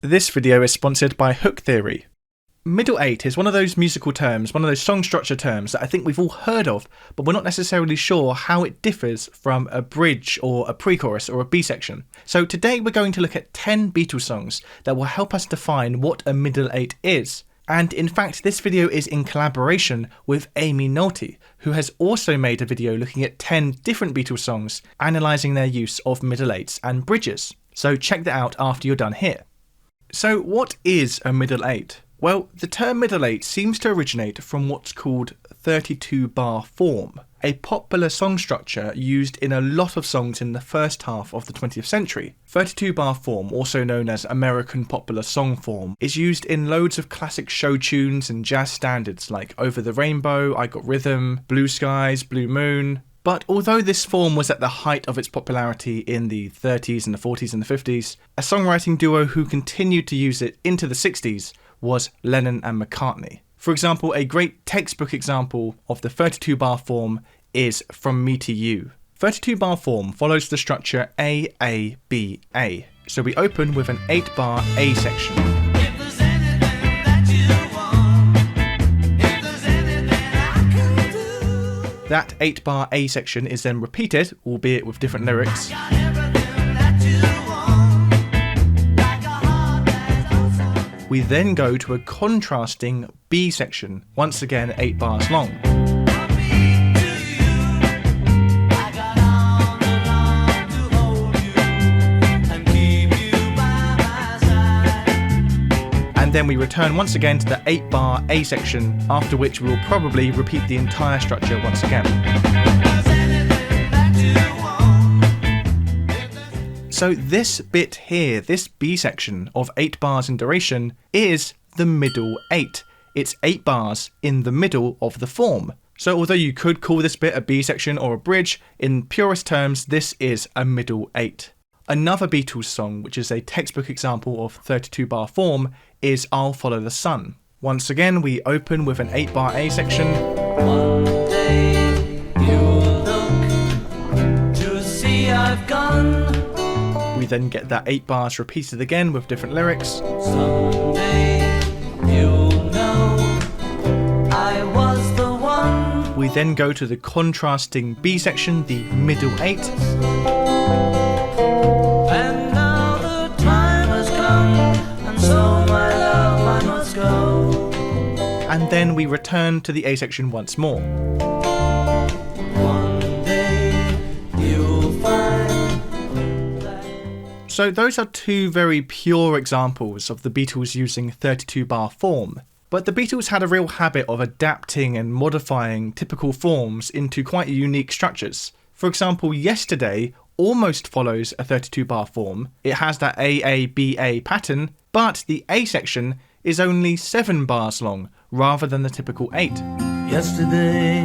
This video is sponsored by Hooktheory. Middle 8 is one of those musical terms, one of those song structure terms that I think we've all heard of, but we're not necessarily sure how it differs from a bridge or a pre-chorus or a B-section. So today we're going to look at 10 Beatles songs that will help us define what a middle 8 is. And in fact, this video is in collaboration with Amy Nolte, who has also made a video looking at 10 different Beatles songs, analysing their use of middle 8s and bridges. So check that out after you're done here. So what is a middle 8? Well, the term middle 8 seems to originate from what's called 32-bar form, a popular song structure used in a lot of songs in the first half of the 20th century. 32-bar form, also known as American popular song form, is used in loads of classic show tunes and jazz standards like Over the Rainbow, I Got Rhythm, Blue Skies, Blue Moon. But although this form was at the height of its popularity in the 30s and the 40s and the 50s, a songwriting duo who continued to use it into the 60s was Lennon and McCartney. For example, a great textbook example of the 32-bar form is From Me to You. 32-bar form follows the structure A-A-B-A. So we open with an 8-bar A section. That 8-bar A section is then repeated, albeit with different lyrics. We then go to a contrasting B section, once again 8 bars long. And then we return once again to the 8-bar A section, after which we will probably repeat the entire structure once again. So this bit here, this B section of 8 bars in duration, is the middle 8. It's 8 bars in the middle of the form. So although you could call this bit a B section or a bridge, in purest terms this is a middle 8. Another Beatles song, which is a textbook example of 32-bar form, is I'll Follow the Sun. Once again, we open with an 8-bar A section. One day you'll look to see I've gone. We then get that 8 bars repeated again with different lyrics. Someday you'll know I was the one. We then go to the contrasting B section, the middle 8. And now the time has come, and so my love I must go. And then we return to the A section once more. One day you'll find. So those are two very pure examples of the Beatles using 32-bar form. But the Beatles had a real habit of adapting and modifying typical forms into quite unique structures. For example, Yesterday almost follows a 32-bar form. It has that A-A-B-A pattern, but the A section is only 7 bars long, rather than the typical 8. Yesterday,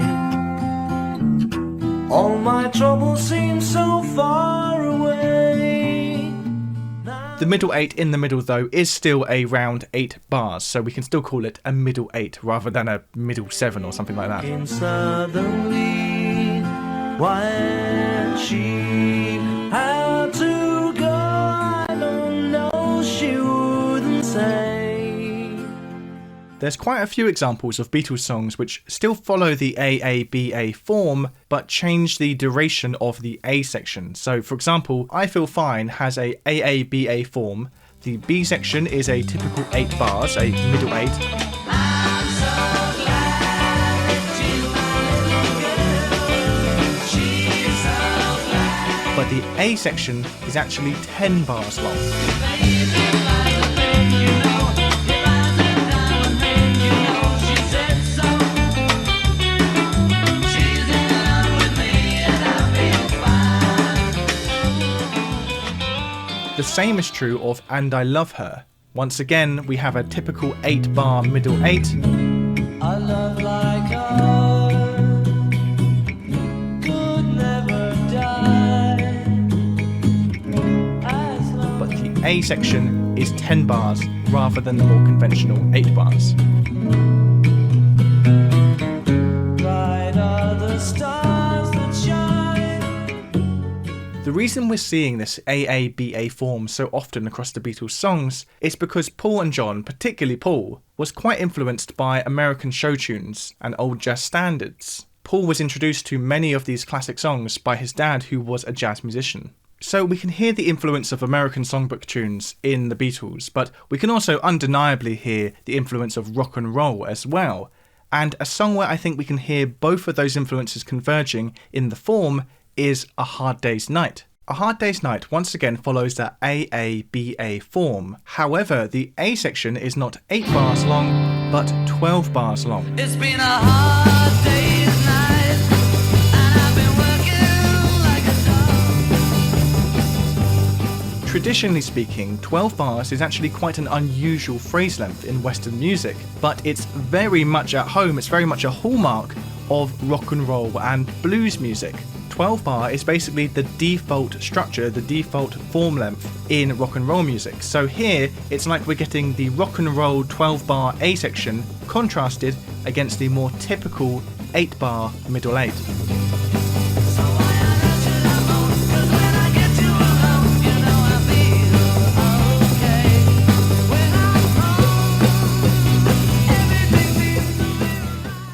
all my troubles seem so far away. The middle 8 in the middle, though, is still around 8 bars, so we can still call it a middle 8 rather than a middle 7 or something like that. Came suddenly, while she had to go, I don't know, she wouldn't say. There's quite a few examples of Beatles songs which still follow the A-A-B-A form, but change the duration of the A section. So for example, I Feel Fine has a A-A-B-A form. The B section is a typical 8 bars, a middle 8. But the A section is actually 10 bars long. The same is true of And I Love Her. Once again, we have a typical 8-bar middle 8. A love like ours could never die. But the A section is 10 bars rather than the more conventional 8 bars. Bright are the stars that shine. The reason we're seeing this AABA form so often across the Beatles songs is because Paul and John, particularly Paul, was quite influenced by American show tunes and old jazz standards. Paul was introduced to many of these classic songs by his dad, who was a jazz musician. So we can hear the influence of American songbook tunes in the Beatles, but we can also undeniably hear the influence of rock and roll as well. And a song where I think we can hear both of those influences converging in the form is A Hard Day's Night. A Hard Day's Night once again follows that AABA form. However, the A section is not 8 bars long, but 12 bars long. It's been a hard day's night, and I've been working like a dog. Traditionally speaking, 12 bars is actually quite an unusual phrase length in Western music, but it's very much at home, it's very much a hallmark of rock and roll and blues music. 12 bar is basically the default structure, the default form length in rock and roll music. So here, it's like we're getting the rock and roll 12 bar A section contrasted against the more typical 8 bar middle 8.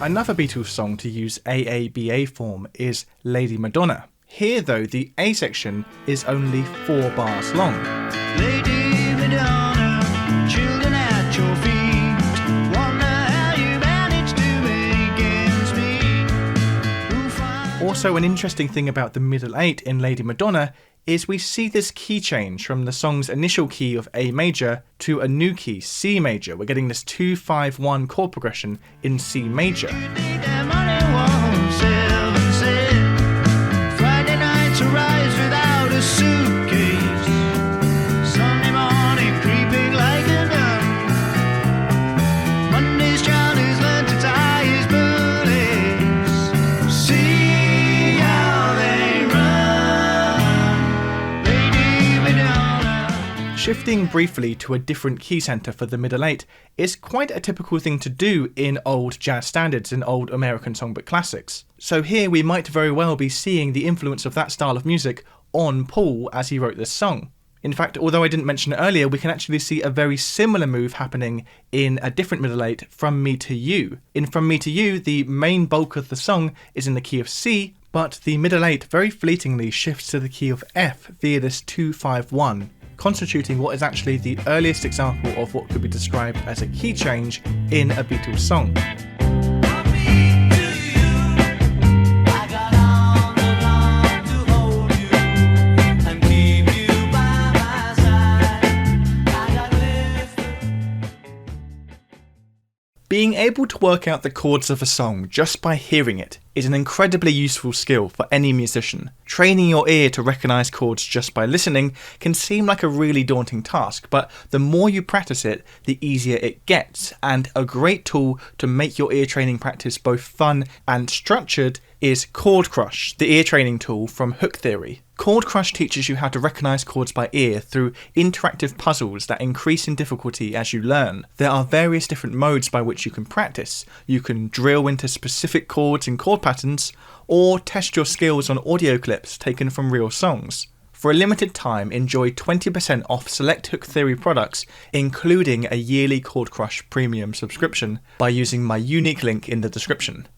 Another Beatles song to use AABA form is Lady Madonna. Here though, the A section is only 4 bars long. Lady Madonna, children at your feet, wonder how you managed to make ends meet. Also, an interesting thing about the middle 8 in Lady Madonna is we see this key change from the song's initial key of A major to a new key, C major. We're getting this 2-5-1 chord progression in C major. Friday nights arise without a suitcase, Sunday morning creeping like a nun, Monday's child has learned to tie his bullets, see how they run, Lady Madonna. Shifting briefly to a different key centre for the middle 8 is quite a typical thing to do in old jazz standards and old American songbook classics. So here we might very well be seeing the influence of that style of music on Paul as he wrote this song. In fact, although I didn't mention it earlier, we can actually see a very similar move happening in a different middle 8, From Me to You. In From Me to You, the main bulk of the song is in the key of C, but the middle 8 very fleetingly shifts to the key of F via this 2-5-1, constituting what is actually the earliest example of what could be described as a key change in a Beatles song. Being able to work out the chords of a song just by hearing it is an incredibly useful skill for any musician. Training your ear to recognise chords just by listening can seem like a really daunting task, but the more you practice it, the easier it gets, and a great tool to make your ear training practice both fun and structured is Chord Crush, the ear training tool from Hooktheory. Chord Crush teaches you how to recognise chords by ear through interactive puzzles that increase in difficulty as you learn. There are various different modes by which you can practice. You can drill into specific chords and chord patterns, or test your skills on audio clips taken from real songs. For a limited time, enjoy 20% off select Hooktheory products, including a yearly Chord Crush premium subscription, by using my unique link in the description.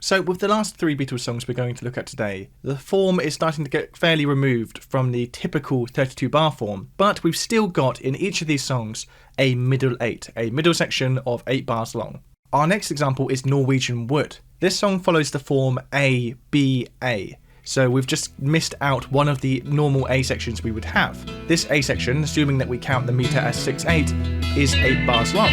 So with the last 3 Beatles songs we're going to look at today, the form is starting to get fairly removed from the typical 32 bar form, but we've still got in each of these songs a middle 8, a middle section of 8 bars long. Our next example is Norwegian Wood. This song follows the form A, B, A. So we've just missed out one of the normal A sections we would have. This A section, assuming that we count the meter as 6/8, is 8 bars long.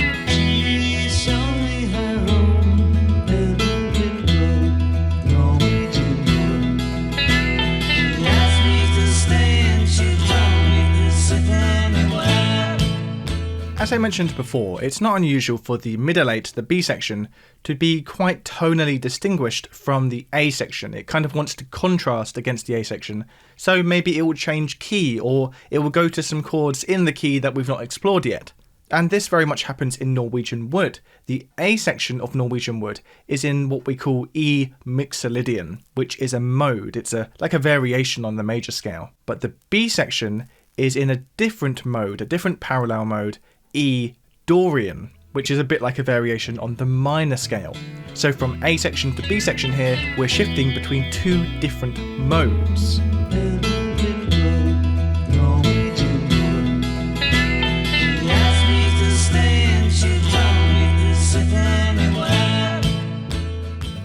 As I mentioned before, it's not unusual for the middle 8, the B section, to be quite tonally distinguished from the A section. It kind of wants to contrast against the A section, so maybe it will change key, or it will go to some chords in the key that we've not explored yet. And this very much happens in Norwegian Wood. The A section of Norwegian Wood is in what we call E mixolydian, which is a mode. It's like a variation on the major scale. But the B section is in a different mode, a different parallel mode, E Dorian, which is a bit like a variation on the minor scale. So from A section to B section here, we're shifting between two different modes.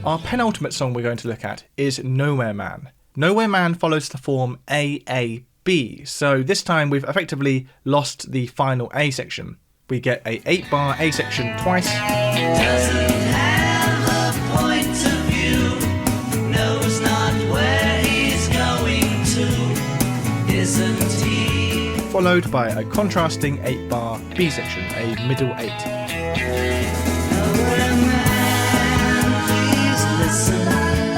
Our penultimate song we're going to look at is Nowhere Man. Nowhere Man follows the form AAB, so this time we've effectively lost the final A section. We get a 8-bar A section twice. Doesn't have a point of view, knows not where he's going to, isn't he? Followed by a contrasting 8-bar B section, a middle 8. Nowhere man, please listen,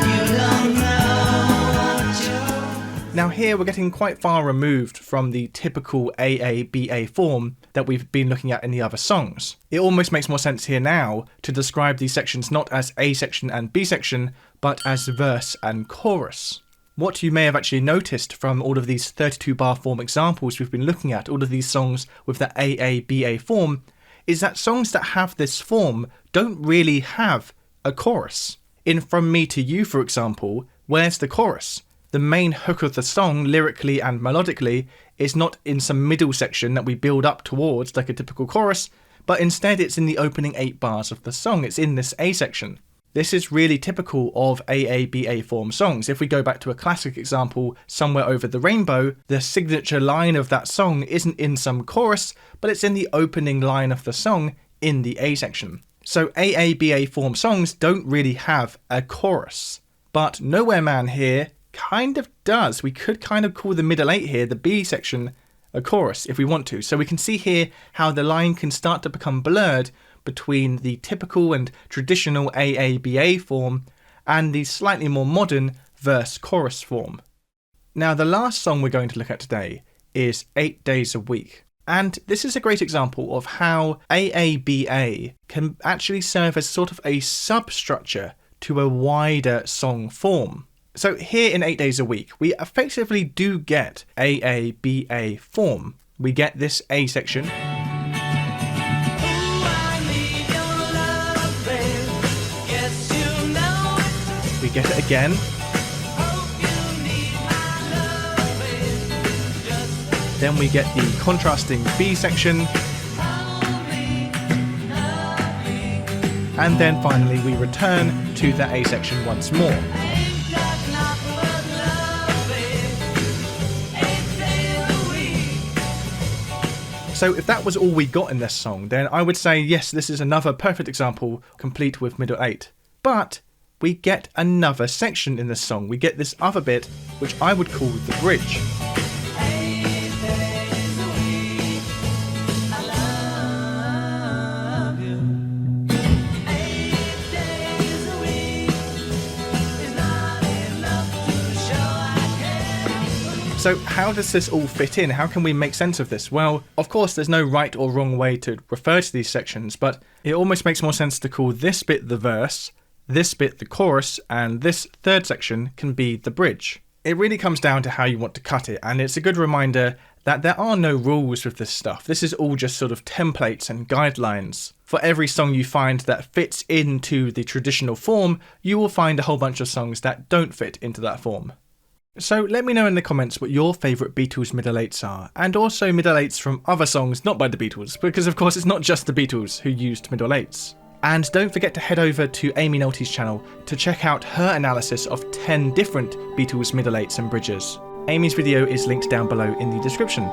you don't know what you're... Now here we're getting quite far removed from the typical AABA form that we've been looking at in the other songs. It almost makes more sense here now to describe these sections not as A section and B section, but as verse and chorus. What you may have actually noticed from all of these 32-bar form examples we've been looking at, all of these songs with the AABA form, is that songs that have this form don't really have a chorus. In From Me to You, for example, where's the chorus? The main hook of the song, lyrically and melodically, is not in some middle section that we build up towards like a typical chorus, but instead it's in the opening 8 bars of the song. It's in this A section. This is really typical of AABA form songs. If we go back to a classic example, Somewhere Over the Rainbow, the signature line of that song isn't in some chorus, but it's in the opening line of the song in the A section. So AABA form songs don't really have a chorus. But Nowhere Man here kind of does. We could kind of call the middle 8 here, the B section, a chorus if we want to. So we can see here how the line can start to become blurred between the typical and traditional AABA form and the slightly more modern verse-chorus form. Now the last song we're going to look at today is 8 Days a Week. And this is a great example of how AABA can actually serve as sort of a substructure to a wider song form. So here in 8 Days a Week, we effectively do get AABA form. We get this A section. We get it again. Then we get the contrasting B section. And then finally we return to the A section once more. So if that was all we got in this song, then I would say yes, this is another perfect example, complete with middle 8. But we get another section in this song. We get this other bit, which I would call the bridge. So how does this all fit in? How can we make sense of this? Well, of course, there's no right or wrong way to refer to these sections, but it almost makes more sense to call this bit the verse, this bit the chorus, and this third section can be the bridge. It really comes down to how you want to cut it, and it's a good reminder that there are no rules with this stuff. This is all just sort of templates and guidelines. For every song you find that fits into the traditional form, you will find a whole bunch of songs that don't fit into that form. So let me know in the comments what your favourite Beatles middle 8s are, and also middle 8s from other songs not by the Beatles, because of course it's not just the Beatles who used middle 8s. And don't forget to head over to Amy Nolte's channel to check out her analysis of 10 different Beatles middle 8s and bridges. Amy's video is linked down below in the description.